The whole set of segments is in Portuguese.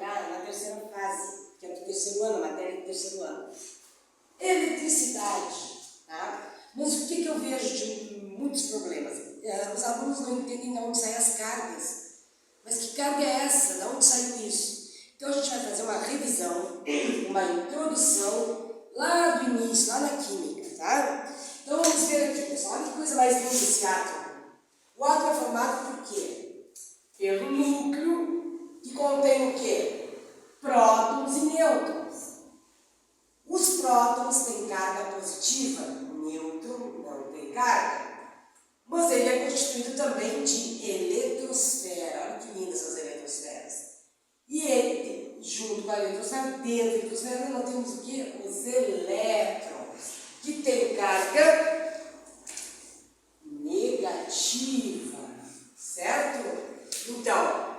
chegar na terceira fase, que é do terceiro ano, matéria do terceiro ano. Eletricidade, tá? Mas o que eu vejo de muitos problemas? Os alunos não entendem de onde saem as cargas. Mas que carga é essa? De onde saiu isso? Então a gente vai fazer uma revisão, uma introdução lá do início, lá na química, tá? Então vamos ver aqui, pessoal, olha que coisa mais linda esse átomo. O átomo é formado por quê? Pelo núcleo, que contém o quê? Prótons e nêutrons. Os prótons têm carga positiva, o nêutron não tem carga. Mas ele é constituído também de eletrosfera. Olha que lindas essas eletrosferas. E ele, junto com a eletrosfera, dentro da eletrosfera, nós temos o quê? Os elétrons, que têm carga negativa, certo? Então,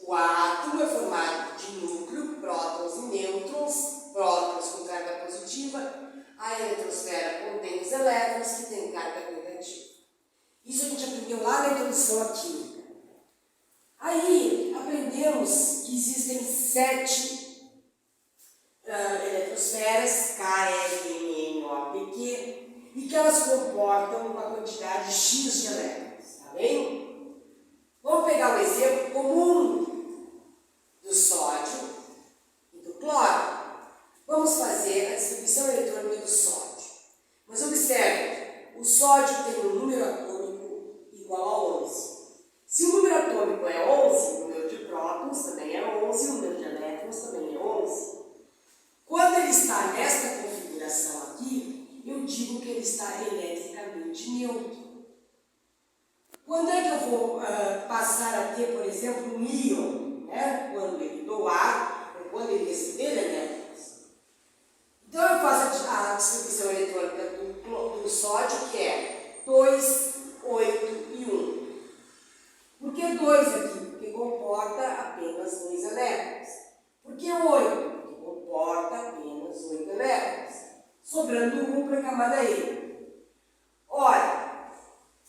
o átomo é formado de núcleo, prótons e nêutrons, prótons com carga positiva, a eletrosfera contém os elétrons que têm carga negativa. Isso a gente aprendeu lá na introdução à química. Aí, aprendemos que existem 7 eletrosferas, K, L, M, N, O, P, Q, e que elas comportam uma quantidade X de elétrons, tá bem? Vamos pegar um exemplo comum do sódio e do cloro. Vamos fazer a distribuição eletrônica do sódio. Mas observe, o sódio tem um número atômico igual a 11. Se o número atômico é 11, o número de prótons também é 11, o número de elétrons também é 11. Quando ele está nesta configuração aqui, eu digo que ele está eletricamente neutro. Quando é que eu vou passar a ter, por exemplo, um íon? Né? Quando ele doar ou quando ele receber elétrons. Então eu faço a distribuição eletrônica do sódio, que é 2, 8 e 1. Por que 2 aqui? Porque comporta apenas 2 elétrons. Por que 8? Porque comporta apenas 8 elétrons. Sobrando 1 para a camada E. Ora,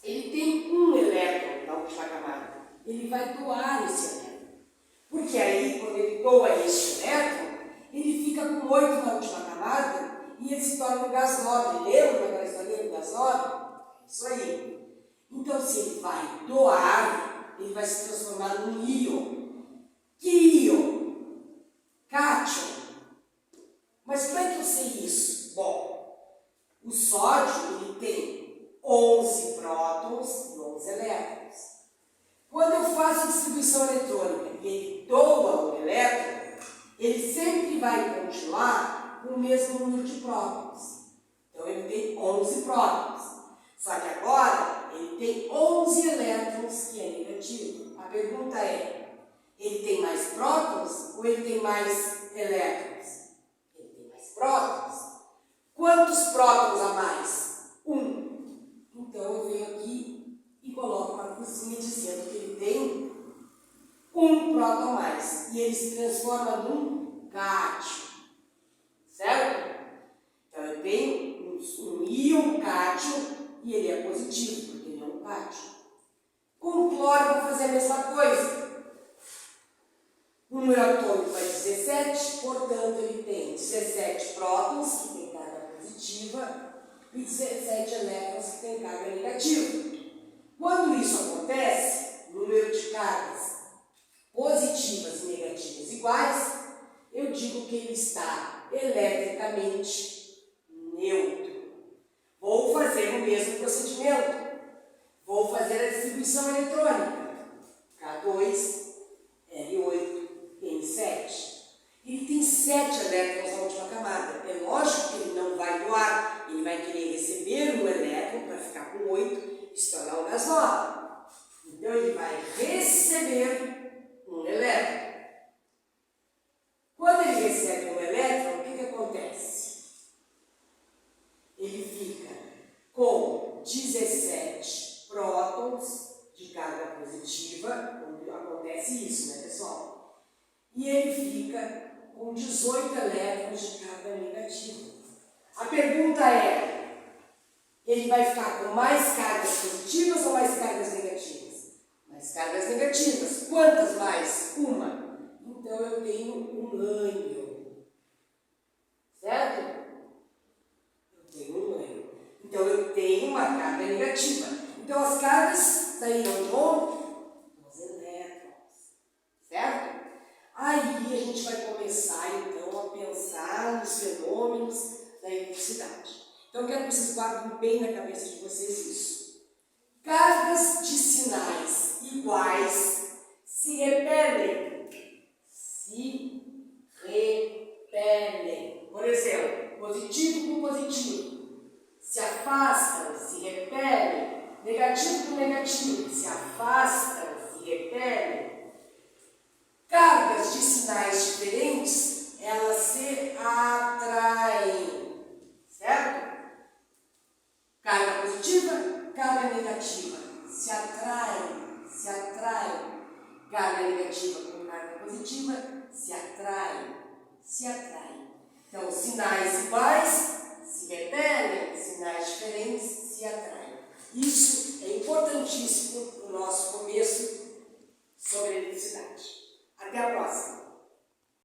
ele tem 1 elétron na última camada. Ele vai doar esse elétron. Porque aí, quando ele doa este elétron, ele fica com 8 na última camada e ele se torna um gás nobre. Lembra daquela historinha do gás nobre? Isso aí. Então, se ele vai doar, ele vai se transformar num íon. Que íon? Cátion. Mas como é que eu sei isso? Bom, o sódio ele tem 11 prótons e 11 elétrons. Quando eu faço a distribuição eletrônica e ele doa o elétron, ele sempre vai continuar com o mesmo número de prótons. Então ele tem 11 prótons. Só que agora ele tem 11 elétrons, que é negativo. A pergunta é, ele tem mais prótons ou ele tem mais elétrons? Ele tem mais prótons. Quantos prótons a mais? 1. Então eu venho aqui e coloco uma cruzinha dizendo que ele tem 1 próton a mais. E ele se transforma num cátion. Certo? Então eu tenho um íon cátion e ele é positivo, porque ele é um cátion. Com o cloro eu vou fazer a mesma coisa. O número atômico é 17, portanto ele tem 17 prótons, que tem carga positiva, e 17 elétrons, que tem carga negativa. Quando isso acontece, o número de cargas positivas e negativas iguais, eu digo que ele está eletricamente neutro. Vou fazer o mesmo procedimento. Vou fazer a distribuição eletrônica. K2, L8, N7. Ele tem 7 elétrons na última camada. É lógico que ele não vai doar. Ele vai querer receber um elétron para ficar com 8 e se tornar um gás nobre. Então ele vai receber um elétron. Quando ele recebe um elétron, o que acontece? Ele fica com 17 prótons de carga positiva, quando acontece isso, né, pessoal? E ele fica com 18 elétrons de carga negativa. A pergunta é, ele vai ficar com mais cargas positivas ou mais cargas negativas? Mais cargas negativas. Quantas mais? Uma. Então eu tenho Então as cargas saíram de onde? Dos elétrons, certo? Aí a gente vai começar então a pensar nos fenômenos da eletricidade. Então eu quero que vocês guardem bem na cabeça de vocês isso. Cargas de sinais iguais se repelem. Se repelem. Por exemplo, positivo com positivo. Se afastam, se repelem. Negativo com negativo. Se afastam, se repelem. Cargas de sinais diferentes, elas se atraem. Certo? Carga positiva, carga negativa. Se atraem, se atraem. Carga negativa com carga positiva, se atraem, se atraem. Então, sinais iguais se repelem, sinais diferentes se atraem. Isso